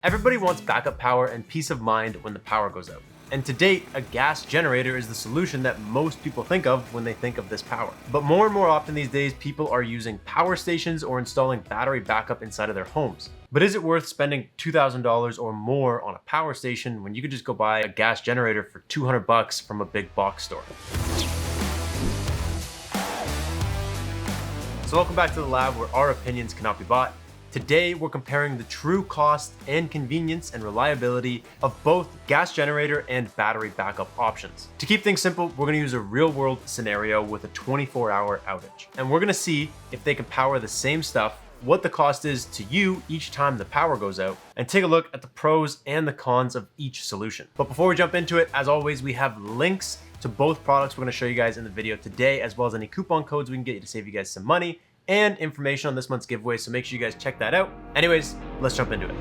Everybody wants backup power and peace of mind when the power goes out. And to date, a gas generator is the solution that most people think of when they think of this power. But more and more often these days, people are using power stations or installing battery backup inside of their homes. But is it worth spending $2,000 or more on a power station when you could just go buy a gas generator for $200 from a big box store? So welcome back to the lab where our opinions cannot be bought. Today, we're comparing the true cost and convenience and reliability of both gas generator and battery backup options. To keep things simple, we're gonna use a real-world scenario with a 24-hour outage. And we're gonna see if they can power the same stuff, what the cost is to you each time the power goes out, and take a look at the pros and the cons of each solution. But before we jump into it, as always, we have links to both products we're gonna show you guys in the video today, as well as any coupon codes we can get you to save you guys some money, and information on this month's giveaway, so make sure you guys check that out. Anyways, let's jump into it.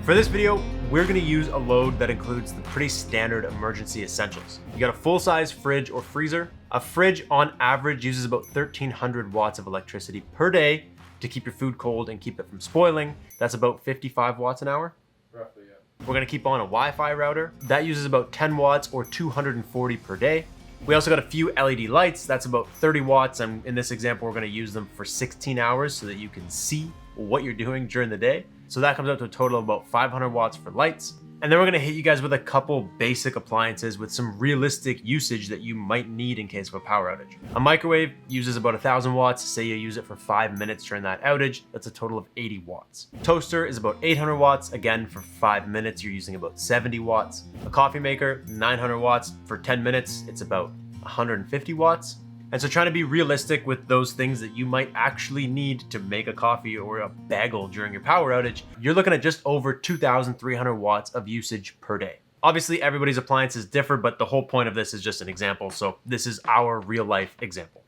For this video, we're gonna use a load that includes the pretty standard emergency essentials. You got a full-size fridge or freezer. A fridge on average uses about 1,300 watts of electricity per day to keep your food cold and keep it from spoiling. That's about 55 watts an hour. Roughly, yeah. We're gonna keep on a Wi-Fi router. That uses about 10 watts or 240 per day. We also got a few LED lights. That's about 30 watts. And in this example, we're gonna use them for 16 hours so that you can see what you're doing during the day. So that comes out to a total of about 500 watts for lights. And then we're gonna hit you guys with a couple basic appliances with some realistic usage that you might need in case of a power outage. A microwave uses about 1,000 watts. Say you use it for 5 minutes during that outage, that's a total of 80 watts. Toaster is about 800 watts. Again, for 5 minutes, you're using about 70 watts. A coffee maker, 900 watts. For 10 minutes, it's about 150 watts. And so trying to be realistic with those things that you might actually need to make a coffee or a bagel during your power outage, you're looking at just over 2,300 watts of usage per day. Obviously, everybody's appliances differ, but the whole point of this is just an example. So this is our real life example.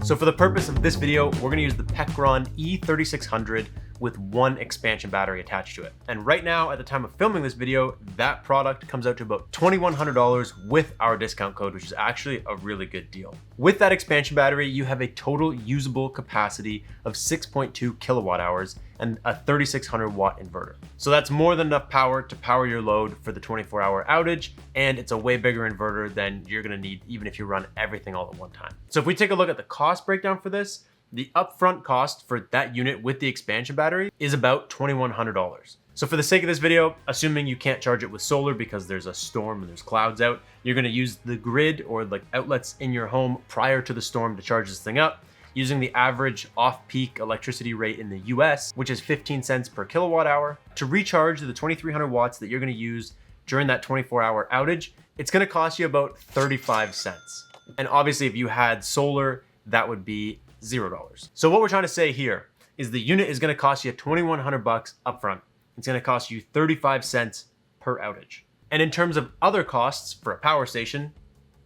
So for the purpose of this video, we're gonna use the Pecron E3600 with one expansion battery attached to it. And right now, at the time of filming this video, that product comes out to about $2,100 with our discount code, which is actually a really good deal. With that expansion battery, you have a total usable capacity of 6.2 kilowatt hours and a 3,600 watt inverter. So that's more than enough power to power your load for the 24-hour outage, and it's a way bigger inverter than you're gonna need even if you run everything all at one time. So if we take a look at the cost breakdown for this, the upfront cost for that unit with the expansion battery is about $2,100. So for the sake of this video, assuming you can't charge it with solar because there's a storm and there's clouds out, you're gonna use the grid or like outlets in your home prior to the storm to charge this thing up, using the average off-peak electricity rate in the US, which is 15 cents per kilowatt hour. To recharge the 2,300 watts that you're gonna use during that 24-hour outage, it's gonna cost you about 35 cents. And obviously if you had solar, that would be $0. So what we're trying to say here is the unit is gonna cost you $2,100 upfront. It's gonna cost you 35 cents per outage. And in terms of other costs for a power station,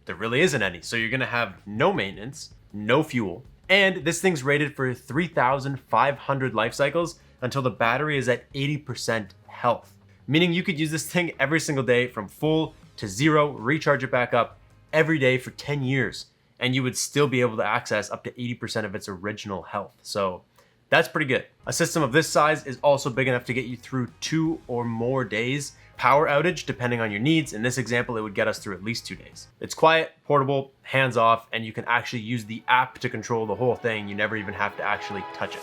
there really isn't any. So you're gonna have no maintenance, no fuel, and this thing's rated for 3,500 life cycles until the battery is at 80% health. Meaning you could use this thing every single day from full to zero, recharge it back up every day for 10 years. And you would still be able to access up to 80% of its original health. So that's pretty good. A system of this size is also big enough to get you through 2 or more days power outage, depending on your needs. In this example, it would get us through at least 2 days. It's quiet, portable, hands off, and you can actually use the app to control the whole thing. You never even have to actually touch it.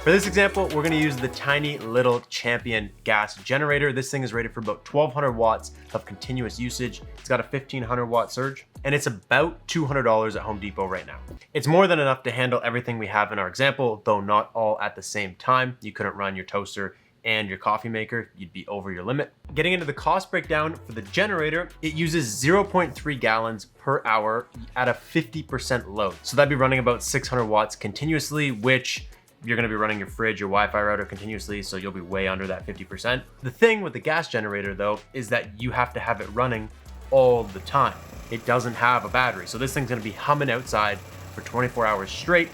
For this example, we're gonna use the tiny little Champion gas generator. This thing is rated for about 1,200 watts of continuous usage. It's got a 1,500 watt surge, and it's about $200 at Home Depot right now. It's more than enough to handle everything we have in our example, though not all at the same time. You couldn't run your toaster and your coffee maker, you'd be over your limit. Getting into the cost breakdown for the generator, it uses 0.3 gallons per hour at a 50% load. So that'd be running about 600 watts continuously, which you're gonna be running your fridge, your Wi-Fi router continuously, so you'll be way under that 50%. The thing with the gas generator though, is that you have to have it running all the time. It doesn't have a battery. So this thing's gonna be humming outside for 24 hours straight.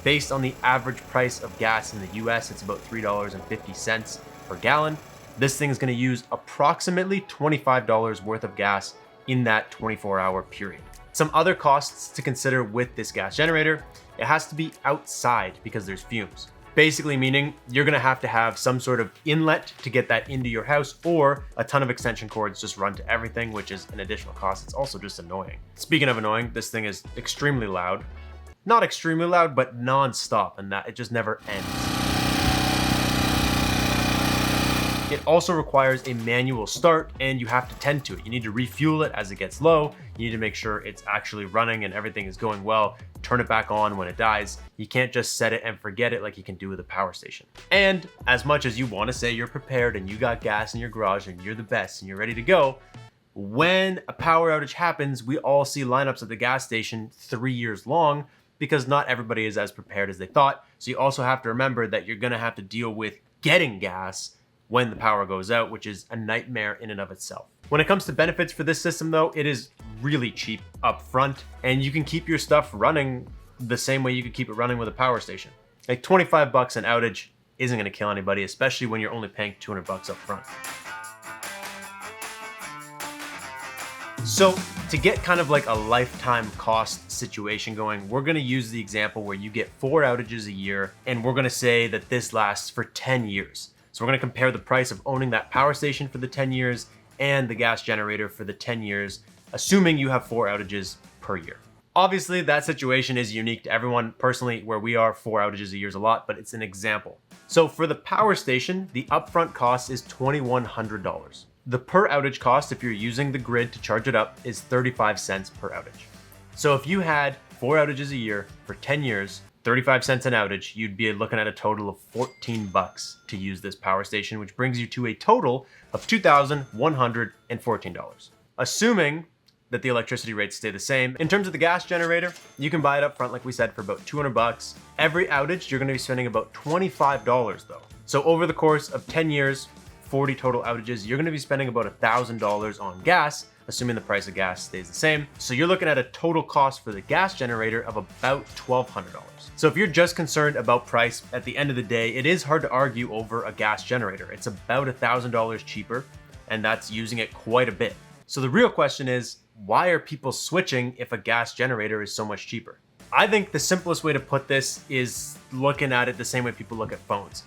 Based on the average price of gas in the US, it's about $3.50 per gallon. this thing is going to use approximately $25 worth of gas in that 24-hour period. Some other costs to consider with this gas generator: it has to be outside because there's fumes. Basically meaning you're gonna have to have some sort of inlet to get that into your house, or a ton of extension cords just run to everything, which is an additional cost. It's also just annoying. Speaking of annoying, this thing is extremely loud. Not extremely loud, but non-stop, and that it just never ends. It also requires a manual start, and you have to tend to it. You need to refuel it as it gets low. You need to make sure it's actually running and everything is going well. Turn it back on when it dies. You can't just set it and forget it like you can do with a power station. And as much as you want to say you're prepared and you got gas in your garage and you're the best and you're ready to go, when a power outage happens, we all see lineups at the gas station 3 years long because not everybody is as prepared as they thought. So you also have to remember that you're going to have to deal with getting gas when the power goes out, which is a nightmare in and of itself. When it comes to benefits for this system though, it is really cheap up front, and you can keep your stuff running the same way you could keep it running with a power station. Like $25 an outage isn't gonna kill anybody, especially when you're only paying $200 up front. So to get kind of like a lifetime cost situation going, we're gonna use the example where you get 4 outages a year, and we're gonna say that this lasts for 10 years. So we're gonna compare the price of owning that power station for the 10 years and the gas generator for the 10 years, assuming you have 4 outages per year. Obviously, that situation is unique to everyone. Personally, where we are, 4 outages a year is a lot, but it's an example. So for the power station, the upfront cost is $2,100. The per outage cost, if you're using the grid to charge it up, is 35 cents per outage. So if you had 4 outages a year for 10 years, 35 cents an outage, you'd be looking at a total of $14 to use this power station, which brings you to a total of $2,114. Assuming that the electricity rates stay the same. In terms of the gas generator, you can buy it up front, like we said, for about $200. Every outage, you're gonna be spending about $25 though. So over the course of 10 years, 40 total outages, you're gonna be spending about $1,000 on gas, assuming the price of gas stays the same. So you're looking at a total cost for the gas generator of about $1,200. So if you're just concerned about price, at the end of the day, it is hard to argue over a gas generator. It's about $1,000 cheaper, and that's using it quite a bit. So the real question is, why are people switching if a gas generator is so much cheaper? I think the simplest way to put this is looking at it the same way people look at phones.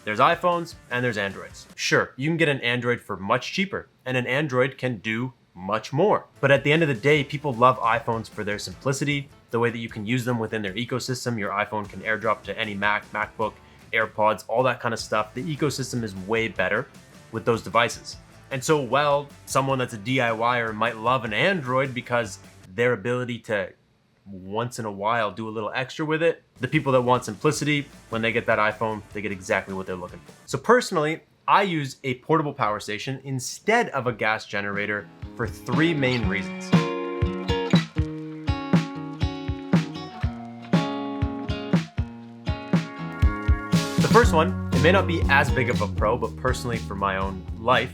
There's iPhones and there's Androids. Sure, you can get an Android for much cheaper, and an Android can do much more. But at the end of the day, people love iPhones for their simplicity, the way that you can use them within their ecosystem. Your iPhone can airdrop to any Mac, MacBook, AirPods, all that kind of stuff. The ecosystem is way better with those devices. And so while someone that's a DIYer might love an Android because their ability to once in a while do a little extra with it, the people that want simplicity, when they get that iPhone, they get exactly what they're looking for. So personally, I use a portable power station instead of a gas generator for 3 main reasons. The first one, it may not be as big of a pro, but personally for my own life,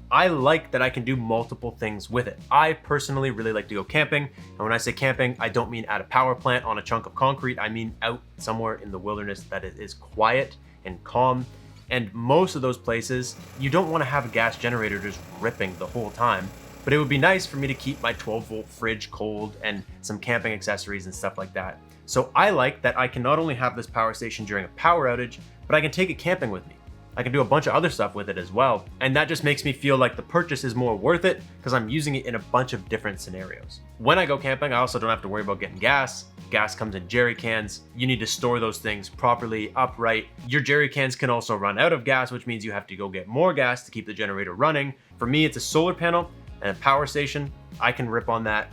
I like that I can do multiple things with it. I personally really like to go camping. And when I say camping, I don't mean at a power plant on a chunk of concrete. I mean out somewhere in the wilderness that is quiet and calm. And most of those places, you don't want to have a gas generator just ripping the whole time. But it would be nice for me to keep my 12-volt fridge cold and some camping accessories and stuff like that. So I like that I can not only have this power station during a power outage, but I can take it camping with me. I can do a bunch of other stuff with it as well. And that just makes me feel like the purchase is more worth it because I'm using it in a bunch of different scenarios. When I go camping, I also don't have to worry about getting gas. Gas comes in jerry cans. You need to store those things properly, upright. Your jerry cans can also run out of gas, which means you have to go get more gas to keep the generator running. For me, it's a solar panel and a power station. I can rip on that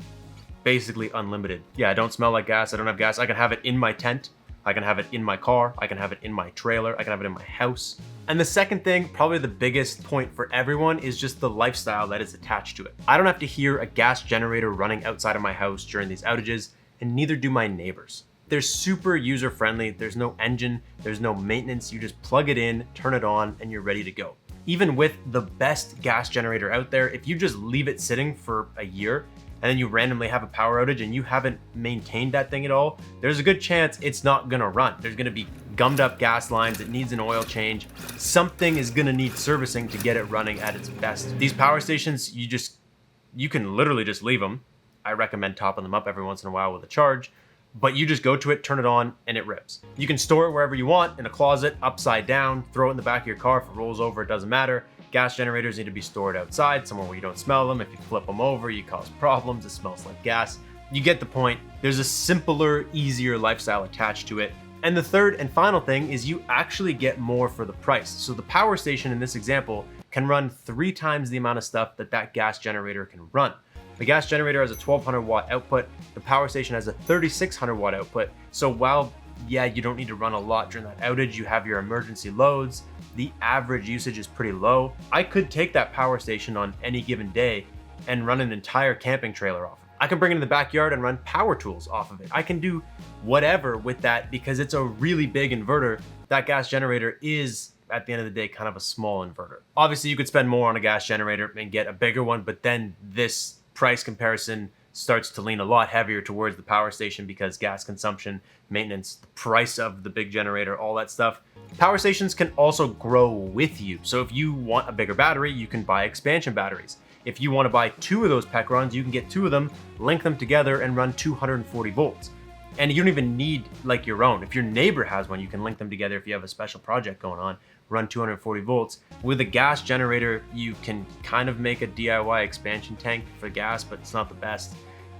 basically unlimited. Yeah, I don't smell like gas. I don't have gas. I can have it in my tent. I can have it in my car. I can have it in my trailer. I can have it in my house. And the second thing, probably the biggest point for everyone, is just the lifestyle that is attached to it. I don't have to hear a gas generator running outside of my house during these outages, and neither do my neighbors. They're super user-friendly. There's no engine, there's no maintenance. You just plug it in, turn it on, and you're ready to go. Even with the best gas generator out there, if you just leave it sitting for a year, and then you randomly have a power outage and you haven't maintained that thing at all, there's a good chance it's not gonna run. There's gonna be gummed up gas lines, it needs an oil change. Something is gonna need servicing to get it running at its best. These power stations, you can literally just leave them. I recommend topping them up every once in a while with a charge, but you just go to it, turn it on, and it rips. You can store it wherever you want, in a closet, upside down, throw it in the back of your car. If it rolls over, it doesn't matter. Gas generators need to be stored outside, somewhere where you don't smell them. If you flip them over, you cause problems. It smells like gas. You get the point. There's a simpler, easier lifestyle attached to it. And the third and final thing is you actually get more for the price. So the power station in this example can run 3 times the amount of stuff that gas generator can run. The gas generator has a 1200 watt output. The power station has a 3600 watt output. So while, yeah, you don't need to run a lot during that outage, you have your emergency loads, the average usage is pretty low. I could take that power station on any given day and run an entire camping trailer off of it. I can bring it in the backyard and run power tools off of it. I can do whatever with that because it's a really big inverter. That gas generator is, at the end of the day, kind of a small inverter. Obviously, you could spend more on a gas generator and get a bigger one, but then this price comparison starts to lean a lot heavier towards the power station because gas consumption, maintenance, the price of the big generator, all that stuff. Power stations can also grow with you. So if you want a bigger battery, you can buy expansion batteries. If you want to buy 2 of those Pecrons, you can get 2 of them, link them together, and run 240 volts. And you don't even need like your own. If your neighbor has one, you can link them together if you have a special project going on, run 240 volts. With a gas generator, you can kind of make a DIY expansion tank for gas, but it's not the best.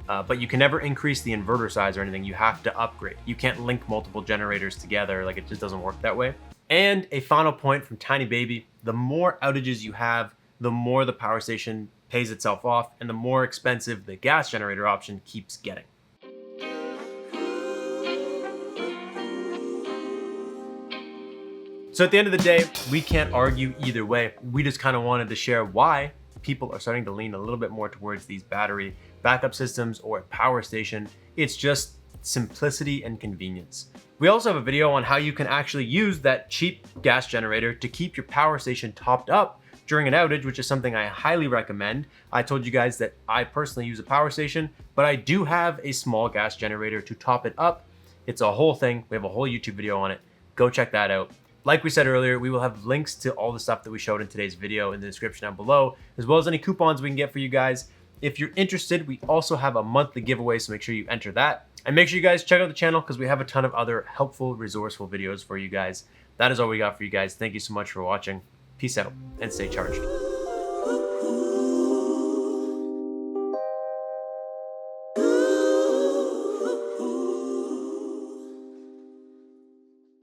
But you can never increase the inverter size or anything. You have to upgrade. You can't link multiple generators together. Like, it just doesn't work that way. And a final point from Tiny Baby, the more outages you have, the more the power station pays itself off and the more expensive the gas generator option keeps getting. So at the end of the day, we can't argue either way. We just kind of wanted to share why people are starting to lean a little bit more towards these battery backup systems or a power station. It's just simplicity and convenience. We also have a video on how you can actually use that cheap gas generator to keep your power station topped up during an outage, which is something I highly recommend. I told you guys that I personally use a power station, but I do have a small gas generator to top it up. It's a whole thing. We have a whole YouTube video on it. Go check that out. Like we said earlier, we will have links to all the stuff that we showed in today's video in the description down below, as well as any coupons we can get for you guys. If you're interested, we also have a monthly giveaway, so make sure you enter that. And make sure you guys check out the channel because we have a ton of other helpful, resourceful videos for you guys. That is all we got for you guys. Thank you so much for watching. Peace out and stay charged.